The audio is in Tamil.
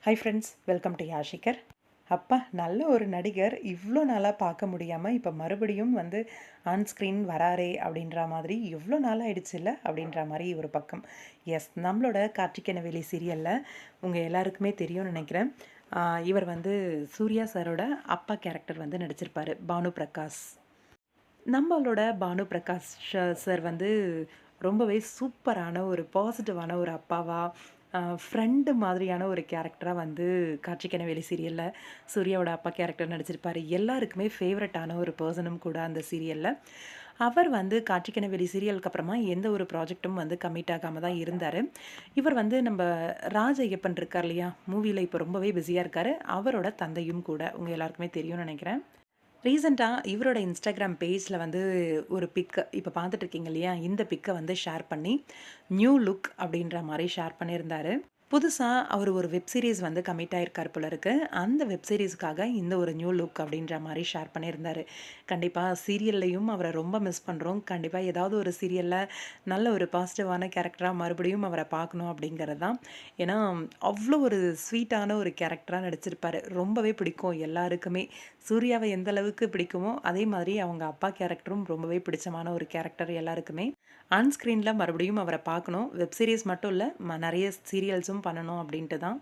ஹை ஃப்ரெண்ட்ஸ், வெல்கம் டு யாஷிகர். அப்பா, நல்ல ஒரு நடிகர் இவ்வளோ நாளாக பார்க்க முடியாமல் இப்போ மறுபடியும் வந்து ஆன் ஸ்க்ரீன் வராரே அப்படின்ற மாதிரி எவ்வளோ நாள் ஆயிடுச்சு இல்லை அப்படின்ற மாதிரி ஒரு பக்கம். எஸ், நம்மளோட கார்த்திகேயனவேலி சீரியலில் உங்கள் எல்லாருக்குமே தெரியும்னு நினைக்கிறேன். இவர் வந்து சூர்யா சாரோட அப்பா கேரக்டர் வந்து நடிச்சிருப்பார், பானு பிரகாஷ். நம்மளோட பானு பிரகாஷ் சார் வந்து ரொம்பவே சூப்பரான ஒரு பாசிட்டிவான ஒரு அப்பாவா, ஃப்ரெண்டு மாதிரியான ஒரு கேரக்டராக வந்து கார்த்திகேயனவேலி சீரியலில் சூர்யாவோட அப்பா கேரக்டர் நடிச்சிருப்பார். எல்லாருக்குமே ஃபேவரட்டான ஒரு பர்சனும் கூட அந்த சீரியலில். அவர் வந்து கார்த்திகேயனவேலி சீரியலுக்கு அப்புறமா எந்த ஒரு ப்ராஜெக்ட்டும் வந்து கமிட் ஆகாமல் தான் இருந்தார். இவர் வந்து நம்ம ராஜ் ஐயப்பன் இருக்கார் இல்லையா, மூவியில் இப்போ ரொம்பவே பிஸியாக இருக்கார். அவரோட தந்தையும் கூட உங்கள் எல்லாருக்குமே தெரியும்னு நினைக்கிறேன். ரீசெண்டாக இவரோட இன்ஸ்டாகிராம் பேஜில் வந்து ஒரு பிக்கு இப்போ பார்த்துட்ருக்கீங்க இல்லையா, இந்த பிக்கை வந்து ஷேர் பண்ணி நியூ லுக் அப்படின்ற மாதிரி ஷேர் பண்ணியிருந்தார். புதுசாக அவர் ஒரு வெப் சீரிஸ் வந்து கமிட் ஆகிருக்கார் போல இருக்கு. அந்த வெப் சீரிஸ்க்காக இந்த ஒரு நியூ லுக் அப்படின்ற மாதிரி ஷேர் பண்ணியிருந்தார். கண்டிப்பாக சீரியல்லையும் அவரை ரொம்ப மிஸ் பண்ணுறோம். கண்டிப்பாக ஏதாவது ஒரு சீரியலில் நல்ல ஒரு பாசிட்டிவான கேரக்டராக மறுபடியும் அவரை பார்க்கணும் அப்படிங்கிறது தான். ஏன்னா அவ்வளோ ஒரு ஸ்வீட்டான ஒரு கேரக்டராக நடிச்சிருப்பார். ரொம்பவே பிடிக்கும் எல்லாருக்குமே. சூர்யாவை எந்த அளவுக்கு பிடிக்குமோ அதே மாதிரி அவங்க அப்பா கேரக்டரும் ரொம்பவே பிடிச்சமான ஒரு கேரக்டர் எல்லாருக்குமே. ஆன் ஸ்க்ரீனில் மறுபடியும் அவரை பார்க்கணும். வெப் சீரிஸ் மட்டும் இல்லை, நிறைய சீரியல்ஸும் பண்ணணும் அப்படின்ட்டு தான்.